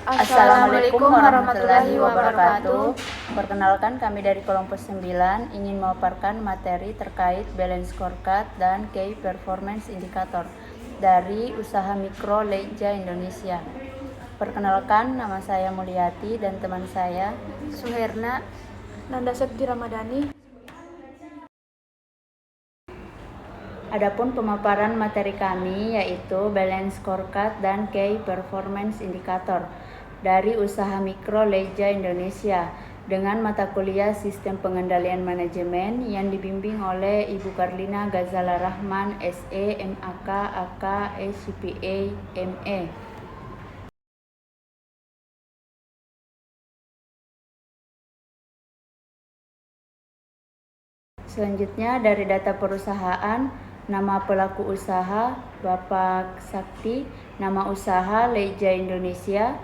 Assalamualaikum warahmatullahi wabarakatuh. Perkenalkan, kami dari kelompok 9 ingin memaparkan materi terkait balance scorecard dan key performance indicator dari usaha mikro Leja Indonesia. Perkenalkan, nama saya Mulyati dan teman saya Suherna Nanda Septi Ramadhani. Adapun pemaparan materi kami yaitu balance scorecard dan key performance indicator dari usaha mikro Leja Indonesia dengan mata kuliah Sistem Pengendalian Manajemen yang dibimbing oleh Ibu Karlina Ghazala Rahman, SE, MAK, AK, CPA, ME. Selanjutnya dari data perusahaan, nama pelaku usaha Bapak Sakti, nama usaha Leja Indonesia,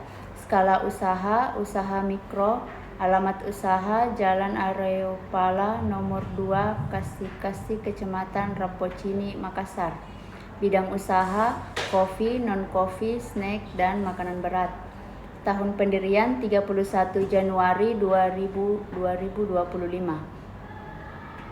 skala usaha, usaha mikro, alamat usaha Jalan Areopala nomor 2, Kasih Kecamatan Rapocini, Makassar. Bidang usaha, kopi, non-kopi, snack, dan makanan berat. Tahun pendirian 31 Januari 2025.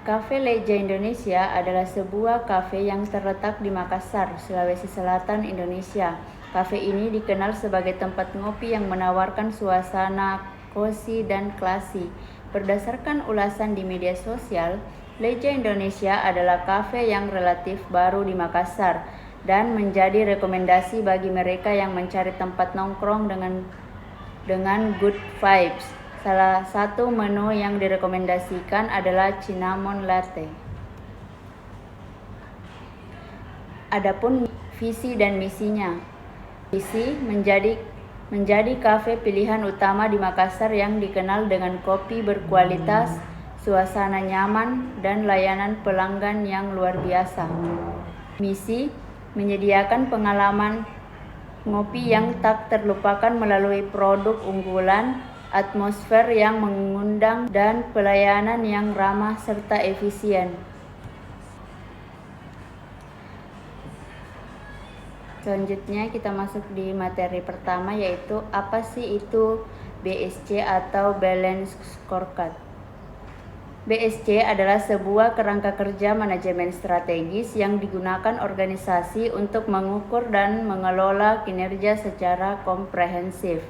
Cafe Leja Indonesia adalah sebuah kafe yang terletak di Makassar, Sulawesi Selatan, Indonesia. Kafe ini dikenal sebagai tempat ngopi yang menawarkan suasana cozy dan klasik. Berdasarkan ulasan di media sosial, Leja Indonesia adalah kafe yang relatif baru di Makassar dan menjadi rekomendasi bagi mereka yang mencari tempat nongkrong dengan good vibes. Salah satu menu yang direkomendasikan adalah cinnamon latte. Adapun visi dan misinya. Visi menjadi kafe pilihan utama di Makassar yang dikenal dengan kopi berkualitas, suasana nyaman, dan layanan pelanggan yang luar biasa. Misi menyediakan pengalaman ngopi yang tak terlupakan melalui produk unggulan, atmosfer yang mengundang, dan pelayanan yang ramah serta efisien. Selanjutnya kita masuk di materi pertama, yaitu apa sih itu BSC atau Balance Scorecard. BSC adalah sebuah kerangka kerja manajemen strategis yang digunakan organisasi untuk mengukur dan mengelola kinerja secara komprehensif.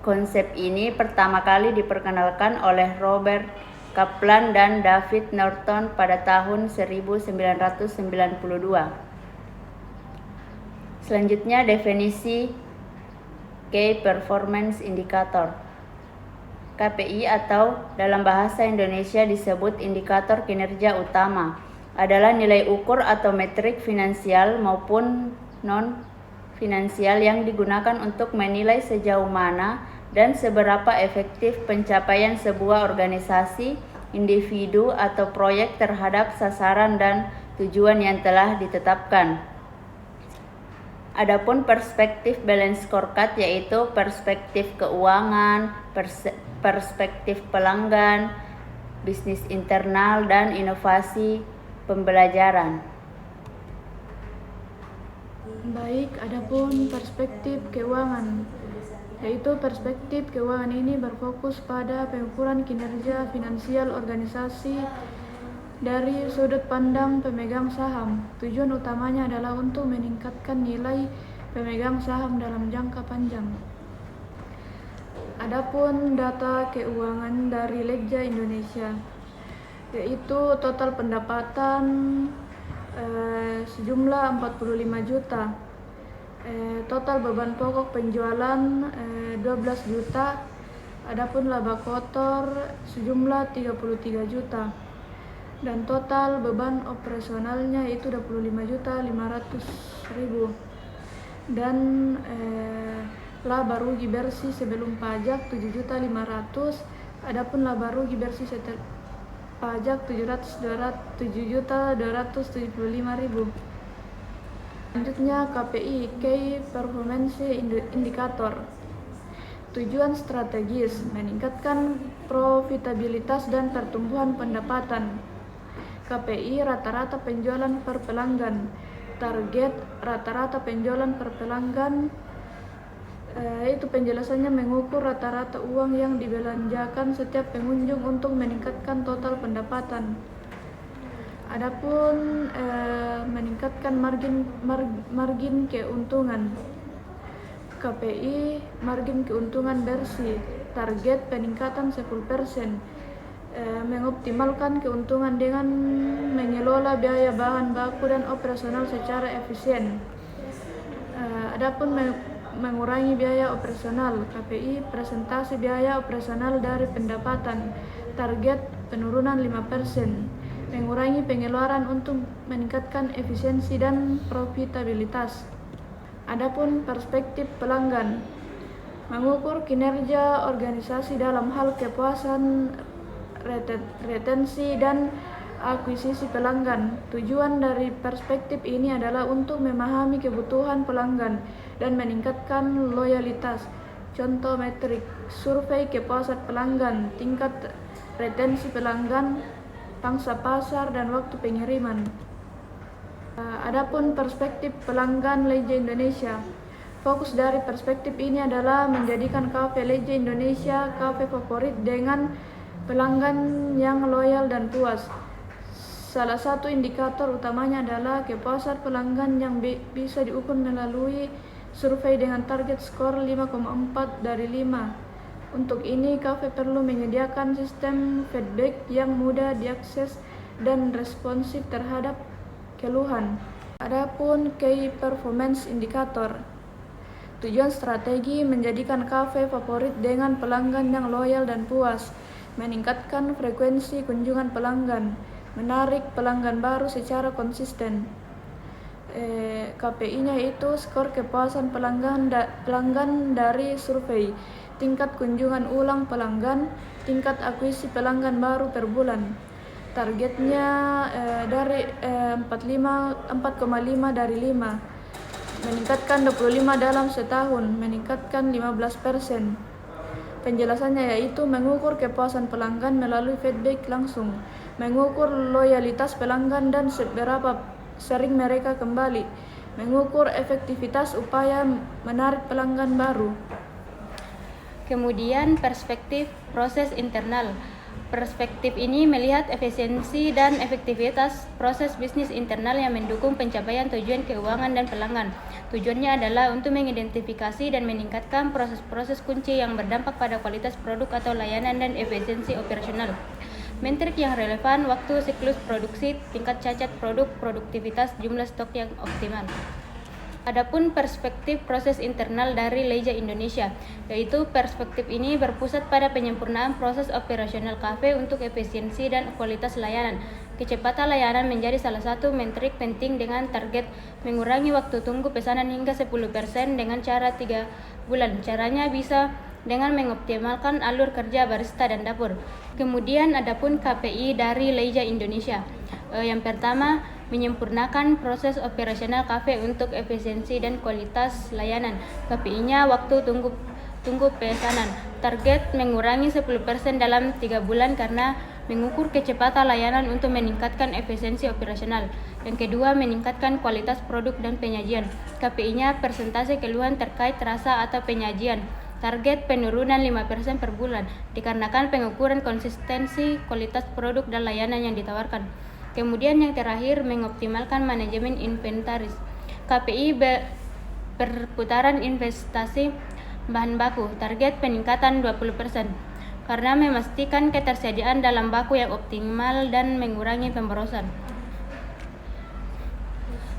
Konsep ini pertama kali diperkenalkan oleh Robert Kaplan dan David Norton pada tahun 1992. Selanjutnya definisi Key Performance Indicator. KPI atau dalam bahasa Indonesia disebut indikator kinerja utama, adalah nilai ukur atau metrik finansial maupun non-finansial yang digunakan untuk menilai sejauh mana dan seberapa efektif pencapaian sebuah organisasi, individu, atau proyek terhadap sasaran dan tujuan yang telah ditetapkan. Adapun perspektif balance scorecard yaitu perspektif keuangan, perspektif pelanggan, bisnis internal, dan inovasi pembelajaran. Baik, adapun perspektif keuangan, yaitu perspektif keuangan ini berfokus pada pengukuran kinerja finansial organisasi dari sudut pandang pemegang saham. Tujuan utamanya adalah untuk meningkatkan nilai pemegang saham dalam jangka panjang. Adapun data keuangan dari Leja Indonesia, yaitu total pendapatan sejumlah 45 juta, total beban pokok penjualan 12 juta, adapun laba kotor sejumlah 33 juta, dan total beban operasionalnya itu 25.500.000, dan laba rugi bersih sebelum pajak 7.500.000, adapun laba rugi bersih setelah pajak 7.275.000. Selanjutnya KPI, Key Performance Indicator. Tujuan strategis meningkatkan profitabilitas dan pertumbuhan pendapatan. KPI rata-rata penjualan per pelanggan. Target rata-rata penjualan per pelanggan Itu penjelasannya mengukur rata-rata uang yang dibelanjakan setiap pengunjung untuk meningkatkan total pendapatan. Adapun meningkatkan margin keuntungan. KPI margin keuntungan bersih, target peningkatan 10%. Mengoptimalkan keuntungan dengan mengelola biaya bahan baku dan operasional secara efisien. Adapun mengurangi biaya operasional, KPI presentasi biaya operasional dari pendapatan, target penurunan 5%. Mengurangi pengeluaran untuk meningkatkan efisiensi dan profitabilitas. Adapun perspektif pelanggan, mengukur kinerja organisasi dalam hal kepuasan, retensi, dan akuisisi pelanggan. Tujuan dari perspektif ini adalah untuk memahami kebutuhan pelanggan dan meningkatkan loyalitas. Contoh metrik, survei kepuasan pelanggan, tingkat retensi pelanggan, pangsa pasar, dan waktu pengiriman. Adapun perspektif pelanggan Leisure Indonesia, fokus dari perspektif ini adalah menjadikan Cafe Leisure Indonesia kafe favorit dengan pelanggan yang loyal dan puas. Salah satu indikator utamanya adalah kepuasan pelanggan yang bisa diukur melalui survei dengan target skor 5,4 dari 5. Untuk ini, kafe perlu menyediakan sistem feedback yang mudah diakses dan responsif terhadap keluhan. Adapun Key Performance Indicator, tujuan strategi menjadikan kafe favorit dengan pelanggan yang loyal dan puas, meningkatkan frekuensi kunjungan pelanggan, menarik pelanggan baru secara konsisten. KPI-nya itu skor kepuasan pelanggan dari survei, tingkat kunjungan ulang pelanggan, tingkat akuisisi pelanggan baru per bulan. Targetnya dari 4,5 dari 5. Meningkatkan 25 dalam setahun, meningkatkan 15%. Penjelasannya yaitu mengukur kepuasan pelanggan melalui feedback langsung, mengukur loyalitas pelanggan dan seberapa sering mereka kembali, mengukur efektivitas upaya menarik pelanggan baru. Kemudian perspektif proses internal. Perspektif ini melihat efisiensi dan efektivitas proses bisnis internal yang mendukung pencapaian tujuan keuangan dan pelanggan. Tujuannya adalah untuk mengidentifikasi dan meningkatkan proses-proses kunci yang berdampak pada kualitas produk atau layanan dan efisiensi operasional. Metrik yang relevan, waktu siklus produksi, tingkat cacat produk, produktivitas, jumlah stok yang optimal. Adapun perspektif proses internal dari Leisure Indonesia, yaitu perspektif ini berpusat pada penyempurnaan proses operasional kafe untuk efisiensi dan kualitas layanan. Kecepatan layanan menjadi salah satu metrik penting dengan target mengurangi waktu tunggu pesanan hingga 10% dengan cara 3 bulan. Caranya bisa dengan mengoptimalkan alur kerja barista dan dapur. Kemudian adapun KPI dari Leisure Indonesia. Yang pertama, menyempurnakan proses operasional kafe untuk efisiensi dan kualitas layanan. KPI-nya waktu tunggu pesanan. Target mengurangi 10% dalam 3 bulan karena mengukur kecepatan layanan untuk meningkatkan efisiensi operasional. Yang kedua, meningkatkan kualitas produk dan penyajian. KPI-nya persentase keluhan terkait rasa atau penyajian. Target penurunan 5% per bulan dikarenakan pengukuran konsistensi kualitas produk dan layanan yang ditawarkan. Kemudian yang terakhir, mengoptimalkan manajemen inventaris. KPI perputaran investasi bahan baku, target peningkatan 20% karena memastikan ketersediaan dalam baku yang optimal dan mengurangi pemborosan.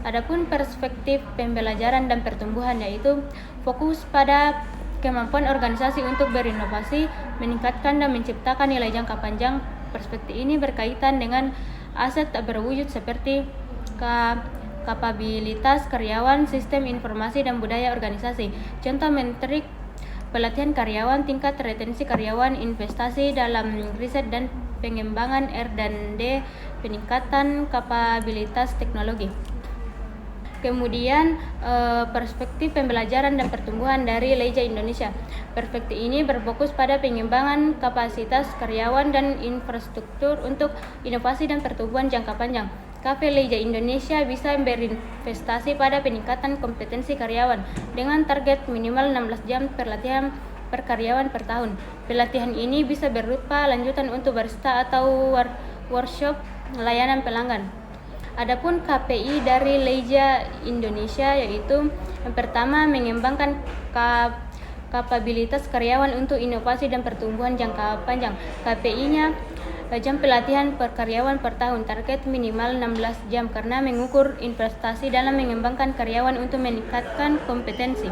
Adapun perspektif pembelajaran dan pertumbuhan, yaitu fokus pada kemampuan organisasi untuk berinovasi, meningkatkan dan menciptakan nilai jangka panjang. Perspektif ini berkaitan dengan aset tak berwujud seperti kapabilitas karyawan, sistem informasi, dan budaya organisasi. Contoh metrik: pelatihan karyawan, tingkat retensi karyawan, investasi dalam riset dan pengembangan R&D, peningkatan kapabilitas teknologi. Kemudian perspektif pembelajaran dan pertumbuhan dari Leisure Indonesia. Perspektif ini berfokus pada pengembangan kapasitas karyawan dan infrastruktur untuk inovasi dan pertumbuhan jangka panjang. Cafe Leja Indonesia bisa berinvestasi pada peningkatan kompetensi karyawan dengan target minimal 16 jam pelatihan per karyawan per tahun. Pelatihan ini bisa berupa lanjutan untuk barista atau workshop layanan pelanggan. Adapun KPI dari Leja Indonesia yaitu yang pertama mengembangkan kapabilitas karyawan untuk inovasi dan pertumbuhan jangka panjang. KPI-nya jam pelatihan per karyawan per tahun, target minimal 16 jam karena mengukur investasi dalam mengembangkan karyawan untuk meningkatkan kompetensi.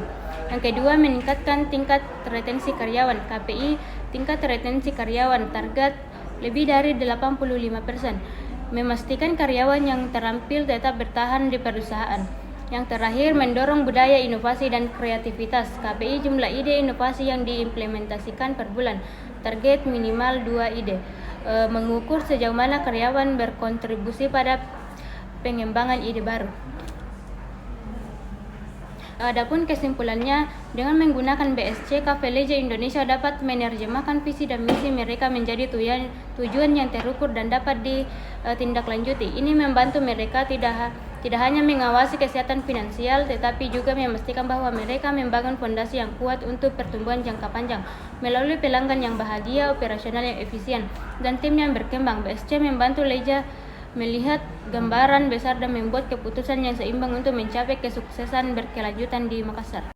Yang kedua, meningkatkan tingkat retensi karyawan. KPI tingkat retensi karyawan, target lebih dari 85%. Memastikan karyawan yang terampil tetap bertahan di perusahaan. Yang terakhir, mendorong budaya inovasi dan kreativitas. KPI jumlah ide inovasi yang diimplementasikan per bulan, target minimal 2 ide. Mengukur sejauh mana karyawan berkontribusi pada pengembangan ide baru. Adapun kesimpulannya, dengan menggunakan BSC, Cafe Leja Indonesia dapat menerjemahkan visi dan misi mereka menjadi tujuan yang terukur dan dapat ditindaklanjuti. Ini membantu mereka tidak hanya mengawasi kesehatan finansial, tetapi juga memastikan bahwa mereka membangun fondasi yang kuat untuk pertumbuhan jangka panjang. Melalui pelanggan yang bahagia, operasional yang efisien, dan tim yang berkembang, BSC membantu Leja melihat gambaran besar dan membuat keputusan yang seimbang untuk mencapai kesuksesan berkelanjutan di Makassar.